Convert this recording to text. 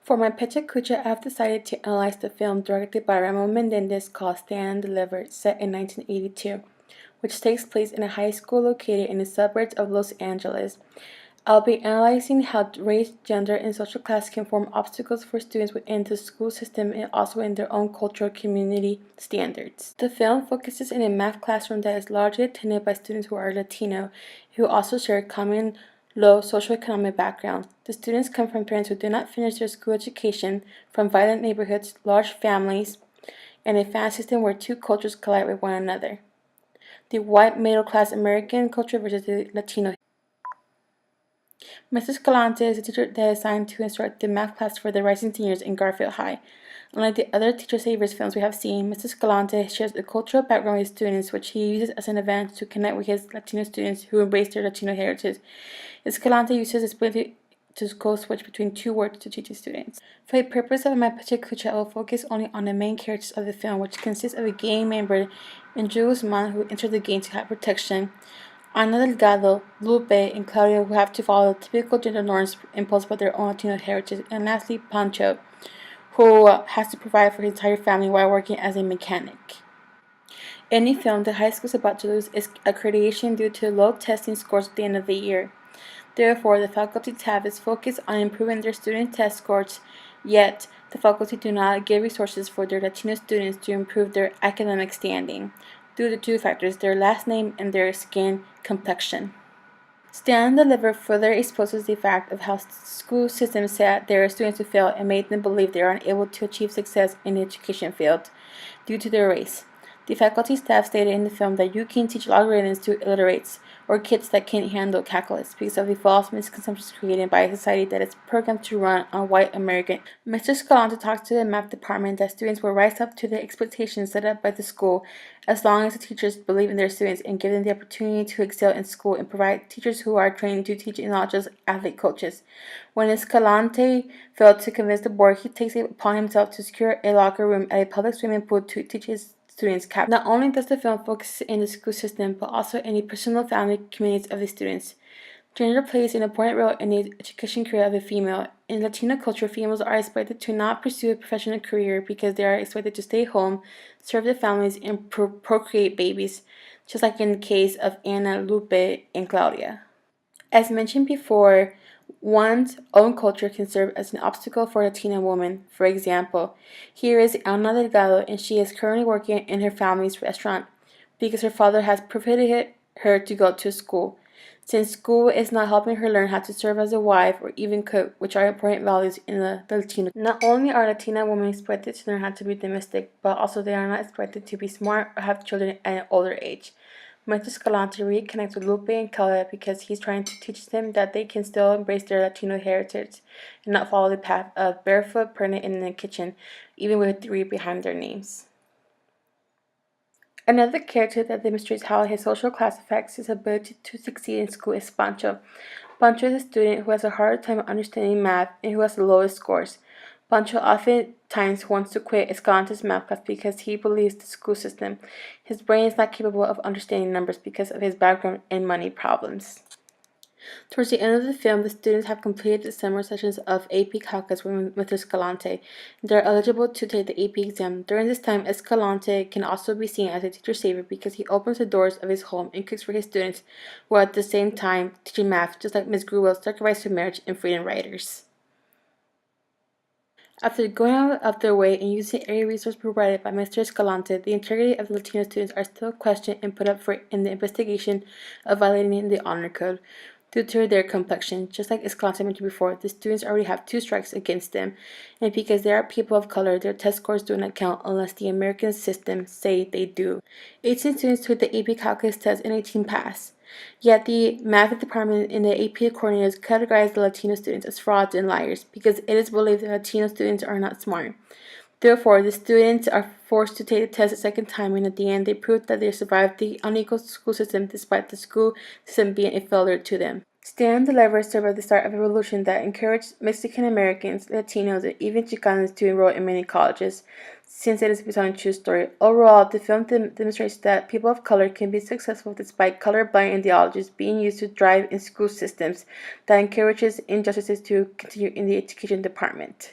For my Pecha Kucha, I have decided to analyze the film directed by Ramon Menendez called Stand and Deliver, set in 1982, which takes place in a high school located in the suburbs of Los Angeles. I'll be analyzing how race, gender, and social class can form obstacles for students within the school system and also in their own cultural community standards. The film focuses in a math classroom that is largely attended by students who are Latino, who also share common low socioeconomic backgrounds. The students come from parents who did not finish their school education, from violent neighborhoods, large families, and a family system where two cultures collide with one another. The white middle-class American culture versus the Latino. Mrs. Escalante is a teacher that is assigned to instruct the math class for the rising seniors in Garfield High. Unlike the other Teacher Savers films we have seen, Mrs. Escalante shares a cultural background with his students, which he uses as an advantage to connect with his Latino students who embrace their Latino heritage. Escalante uses his ability to code switch between two words to teach his students. For the purpose of my Pecha Kucha, I will focus only on the main characters of the film, which consists of a gang member, Andrew Guzman, who entered the gang to have protection, Ana Delgado, Lupe, and Claudia, who have to follow the typical gender norms imposed by their own Latino heritage, and lastly, Pancho, who has to provide for his entire family while working as a mechanic. In the film, the high school is about to lose its accreditation due to low testing scores at the end of the year. Therefore, the faculty staff is focused on improving their student test scores, yet the faculty do not give resources for their Latino students to improve their academic standing, due to two factors: their last name and their skin complexion. Stand and Deliver further exposes the fact of how school systems set their students to fail and made them believe they are unable to achieve success in the education field due to their race. The faculty staff stated in the film that you can teach logarithms to illiterates or kids that can't handle calculus because of the false misconceptions created by a society that is programmed to run on white American. Mr. Escalante talks to the math department that students will rise up to the expectations set up by the school as long as the teachers believe in their students and give them the opportunity to excel in school and provide teachers who are trained to teach and not just athlete coaches. When Escalante failed to convince the board, he takes it upon himself to secure a locker room at a public swimming pool to teach his students cap. Not only does the film focus in the school system, but also in the personal family communities of the students. Gender plays an important role in the education career of a female. In Latino culture, females are expected to not pursue a professional career because they are expected to stay home, serve their families, and procreate babies, just like in the case of Ana, Lupe, and Claudia. As mentioned before, one's own culture can serve as an obstacle for a Latina woman. For example, here is Ana Delgado, and she is currently working in her family's restaurant because her father has prohibited her to go to school, since school is not helping her learn how to serve as a wife or even cook, which are important values in the Latino. Not only are Latina women expected to learn how to be domestic, but also they are not expected to be smart or have children at an older age. Mr. Escalante reconnects with Lupe and Claudia because he's trying to teach them that they can still embrace their Latino heritage and not follow the path of barefoot, pregnant in the kitchen, even with 3 behind their names. Another character that demonstrates how his social class affects his ability to succeed in school is Pancho. Pancho is a student who has a hard time understanding math and who has the lowest scores. Pancho oftentimes wants to quit Escalante's math class because he believes the school system. His brain is not capable of understanding numbers because of his background and money problems. Towards the end of the film, the students have completed the summer sessions of AP Calculus with Mr. Escalante. They are eligible to take the AP exam. During this time, Escalante can also be seen as a teacher saver because he opens the doors of his home and cooks for his students, while at the same time teaching math, just like Ms. Gruwell's Sacrifice to Marriage and Freedom Writers. After going out of their way and using every resource provided by Mr. Escalante, the integrity of the Latino students are still questioned and put up for in the investigation of violating the honor code due to their complexion. Just like Escalante mentioned before, the students already have 2 strikes against them, and because they are people of color, their test scores do not count unless the American system say they do. 18 students took the AP Calculus test and 18 passed. Yet the math department in the AP coordinators categorize the Latino students as frauds and liars because it is believed that Latino students are not smart. Therefore, the students are forced to take the test a second time, and at the end, they prove that they survived the unequal school system despite the school system being a failure to them. Stand and Deliver served as the start of a revolution that encouraged Mexican Americans, Latinos, and even Chicanos to enroll in many colleges, since it is based on a true story. Overall, the film demonstrates that people of color can be successful despite colorblind ideologies being used to drive in school systems that encourages injustices to continue in the education department.